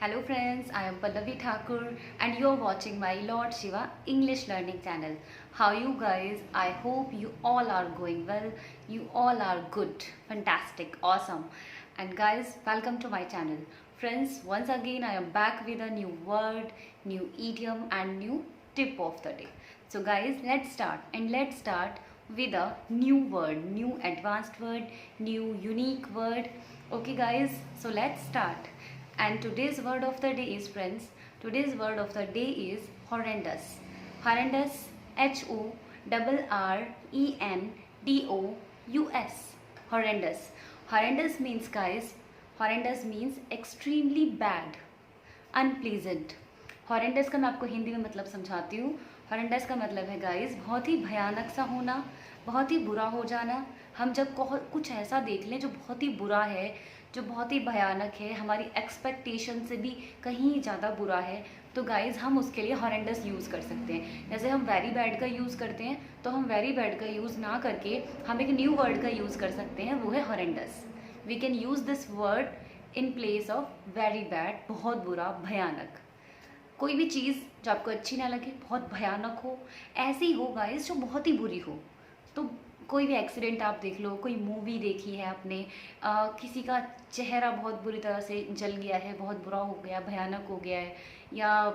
Hello friends, I am Pallavi Thakur and you are watching my Lord Shiva English learning channel. How you guys? I hope you all are going well. You all are good, fantastic, awesome. And guys, welcome to my channel. Friends, once again I am back with a new word, new idiom and new tip of the day. So guys, let's start with a new word, new advanced word, new unique word. Okay guys, so let's start. And today's word of the day is, friends, today's word of the day is horrendous. Horrendous, HORRENDOUS. Horrendous. Horrendous means, guys, horrendous means extremely bad, unpleasant. Horrendous का मैं आपको हिंदी में मतलब समझाती हूँ. Horrendous का मतलब है गाइस बहुत ही भयानक सा होना, बहुत ही बुरा हो जाना. हम जब कुछ ऐसा देख लें जो बहुत ही बुरा है, जो बहुत ही भयानक है, हमारी एक्सपेक्टेशन से भी कहीं ज़्यादा बुरा है, तो गाइस हम उसके लिए हॉरेंडस यूज़ कर सकते हैं. जैसे हम वेरी बैड का यूज़ करते हैं, तो हम वेरी बैड का यूज़ ना करके हम एक न्यू वर्ड का यूज़ कर सकते हैं, वो है horrendous. We can use this word in place of very bad, बहुत बुरा, भयानक. कोई भी चीज़ जो आपको अच्छी ना लगे, बहुत भयानक हो, ऐसी हो गाइस जो बहुत ही बुरी हो. तो कोई भी एक्सीडेंट आप देख लो, कोई मूवी देखी है आपने, किसी का चेहरा बहुत बुरी तरह से जल गया है, बहुत बुरा हो गया, भयानक हो गया है, या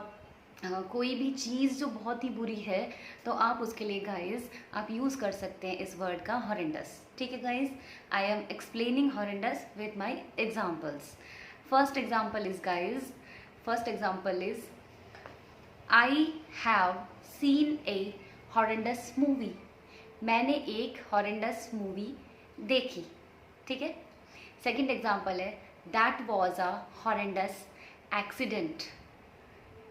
कोई भी चीज़ जो बहुत ही बुरी है, तो आप उसके लिए गाइस आप यूज़ कर सकते हैं इस वर्ड का हॉरेंडस. ठीक है guys, I am explaining horrendous with my examples. First example is guys, first example is I have seen A horrendous movie. मैंने एक हॉरेंडस मूवी देखी. ठीक है. सेकेंड एग्जाम्पल है that was a horrendous accident.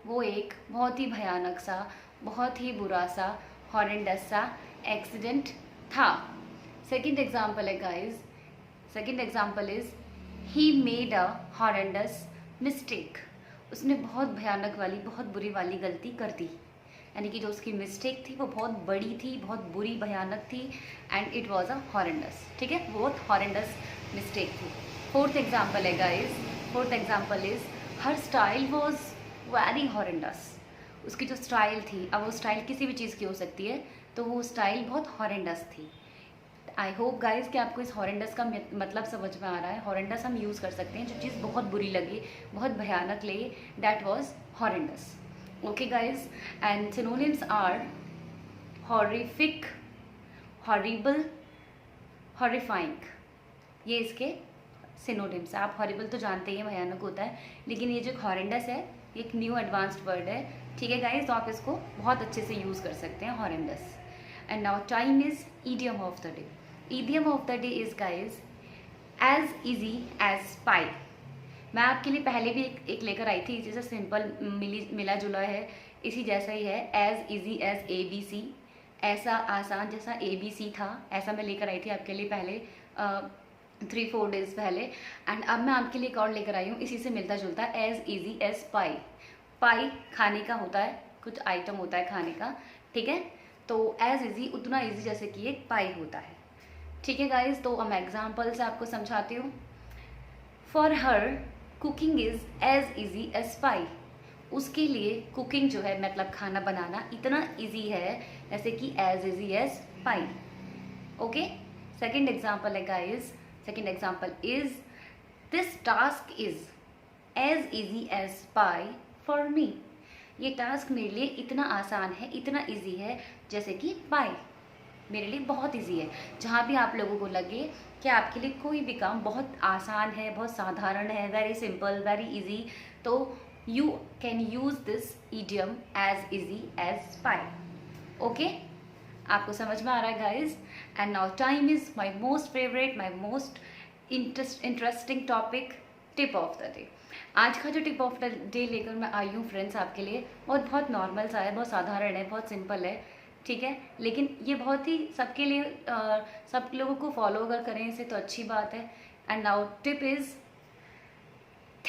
वो एक बहुत ही भयानक सा, बहुत ही बुरा सा, हॉरेंडस सा एक्सीडेंट था. सेकेंड एग्जाम्पल है guys, second example is he made a horrendous mistake. उसने बहुत भयानक वाली, बहुत बुरी वाली गलती कर दी. यानी कि जो उसकी मिस्टेक थी वो बहुत बड़ी थी, बहुत बुरी, भयानक थी, and it was a horrendous. ठीक है, बहुत हॉरेंडस मिस्टेक थी. फोर्थ एग्जाम्पल है guys, fourth example is her style was very horrendous. उसकी जो स्टाइल थी, अब वो स्टाइल किसी भी चीज़ की हो सकती है, तो वो स्टाइल बहुत हॉरेंडस थी. आई होप गाइज कि आपको इस हॉरेंडस का मतलब समझ में आ रहा है. हॉरेंडस हम यूज़ कर सकते हैं जो चीज़ बहुत बुरी लगे, बहुत भयानक लगे, that was horrendous. Okay guys, and synonyms are horrific, horrible, horrifying. ये इसके synonyms. आप horrible तो जानते ही हैं, भयानक होता है, लेकिन ये जो horrendous है, ये एक न्यू एडवांस्ड वर्ड है. ठीक है गाइज, तो आप इसको बहुत अच्छे से यूज़ कर सकते हैं, horrendous. And now time is idiom of the day. Idiom of the day is guys as easy as pie. मैं आपके लिए पहले भी एक लेकर आई थी, जैसे सिंपल मिला जुला है, इसी जैसा ही है. एज इजी एज ABC, ऐसा आसान जैसा ABC था, ऐसा मैं लेकर आई थी आपके लिए पहले 3-4 डेज पहले. एंड अब मैं आपके लिए एक और लेकर आई हूँ इसी से मिलता जुलता, एज इजी एज पाई. पाई खाने का होता है, कुछ आइटम होता है खाने का. ठीक है, तो एज इजी उतना इजी जैसे कि एक पाई होता है. ठीक है गाइज, तो मैं एग्जाम्पल से आपको समझाती हूँ. For her cooking is as easy as pie. उसके लिए कुकिंग जो है, मतलब खाना बनाना, इतना ईजी है जैसे कि as easy as pie. Okay. Second example है guys, second example is this task is as easy as pie for me. ये टास्क मेरे लिए इतना आसान है, इतना ईजी है जैसे कि पाई मेरे लिए बहुत इजी है. जहाँ भी आप लोगों को लगे कि आपके लिए कोई भी काम बहुत आसान है, बहुत साधारण है, वेरी सिंपल, वेरी इजी, तो you can use this idiom as easy as pie. Okay, आपको समझ में आ रहा है guys. And now time is my most favourite, my most interesting topic, tip of the day. आज का जो टिप ऑफ द डे लेकर मैं आई हूँ फ्रेंड्स आपके लिए, बहुत नॉर्मल सा है, बहुत साधारण है, बहुत सिंपल है. ठीक है, लेकिन ये बहुत ही सबके लिए, सब लोगों को फॉलो अगर करें इसे तो अच्छी बात है. And now tip is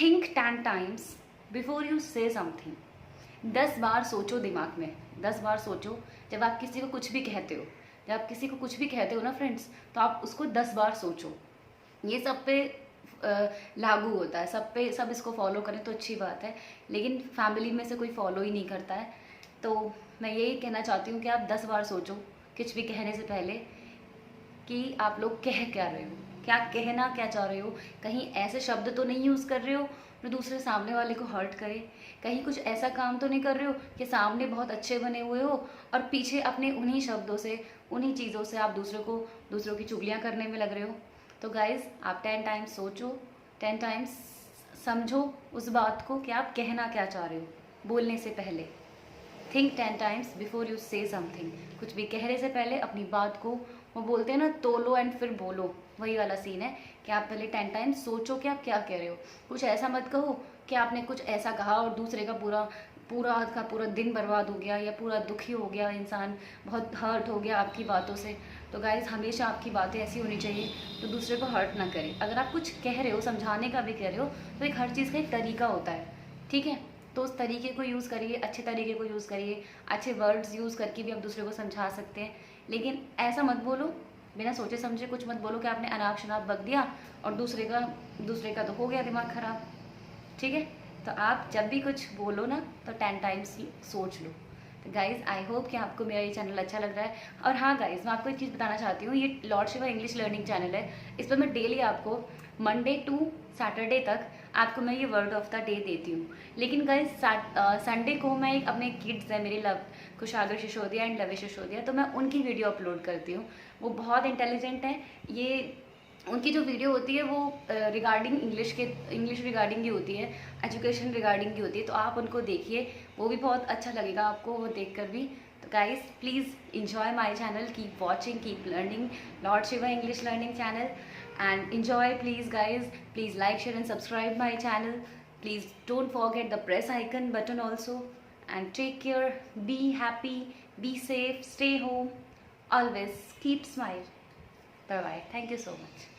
think 10 times before you से समथिंग. 10 बार सोचो दिमाग में, 10 बार सोचो. जब आप किसी को कुछ भी कहते हो, जब आप किसी को कुछ भी कहते हो ना फ्रेंड्स, तो आप उसको 10 बार सोचो. ये सब पे लागू होता है सब पे, सब इसको फॉलो करें तो अच्छी बात है, लेकिन फैमिली में से कोई फॉलो ही नहीं करता है। तो मैं यही कहना चाहती हूँ कि आप 10 बार सोचो कुछ भी कहने से पहले कि आप लोग कह क्या रहे हो, क्या कहना क्या चाह रहे हो। कहीं ऐसे शब्द तो नहीं यूज़ कर रहे हो जो दूसरे सामने वाले को हर्ट करे, कहीं कुछ ऐसा काम तो नहीं कर रहे हो कि सामने बहुत अच्छे बने हुए हो और पीछे अपने उन्हीं शब्दों से, उन्हीं चीज़ों से आप दूसरों की चुगलियाँ करने में लग रहे हो। तो गाइज़ आप 10 टाइम्स सोचो, 10 टाइम्स समझो उस बात को कि आप कहना क्या चाह रहे हो बोलने से पहले। थिंक 10 टाइम्स बिफोर यू से समथिंग। कुछ भी कहने से पहले अपनी बात को, वो बोलते हैं ना तोलो एंड फिर बोलो, वही वाला सीन है कि आप पहले 10 टाइम्स सोचो कि आप क्या कह रहे हो। कुछ ऐसा मत कहो कि आपने कुछ ऐसा कहा और दूसरे का पूरा दिन बर्बाद हो गया या पूरा दुखी हो गया इंसान, बहुत हर्ट हो गया आपकी बातों से। तो गाइज़ हमेशा आपकी बातें ऐसी होनी चाहिए तो दूसरे को हर्ट ना करे। अगर आप कुछ कह रहे हो, समझाने का भी कह रहे हो, तो एक हर चीज़ का एक तरीका होता है, ठीक है। तो उस तरीके को यूज़ करिए, अच्छे तरीके को यूज़ करिए, अच्छे वर्ड्स यूज़ करके भी आप दूसरे को समझा सकते हैं। लेकिन ऐसा मत बोलो, बिना सोचे समझे कुछ मत बोलो कि आपने अनाप शनाप बक दिया और दूसरे का तो हो गया दिमाग ख़राब, ठीक है। तो आप जब भी कुछ बोलो ना तो 10 टाइम्स सोच लो। तो गाइज़ आई होप कि आपको मेरा ये चैनल अच्छा लग रहा है। और हाँ गाइज़, मैं आपको एक चीज़ बताना चाहती हूँ, ये Lord Shiva English learning channel है। इस पर मैं डेली आपको मंडे टू सैटरडे तक आपको मैं ये वर्ड ऑफ द डे देती हूँ। लेकिन गाइज़ संडे को मैं एक अपने किड्स है मेरे कुशागर सिसोदिया एंड लवी सिसोदिया, तो मैं उनकी वीडियो अपलोड करती हूँ। वो बहुत इंटेलिजेंट हैं। ये उनकी जो वीडियो होती है वो रिगार्डिंग इंग्लिश रिगार्डिंग की होती है, एजुकेशन रिगार्डिंग की होती है। तो आप उनको देखिए, वो भी बहुत अच्छा लगेगा आपको वो देखकर भी। तो guys please enjoy my channel, keep watching, keep learning Lord Shiva English Learning channel, and enjoy. Please guys, please like, share and subscribe my channel. Please don't forget the press icon button also, and take care, be happy, be safe, stay home, always keep smile. Bye bye, thank you so much.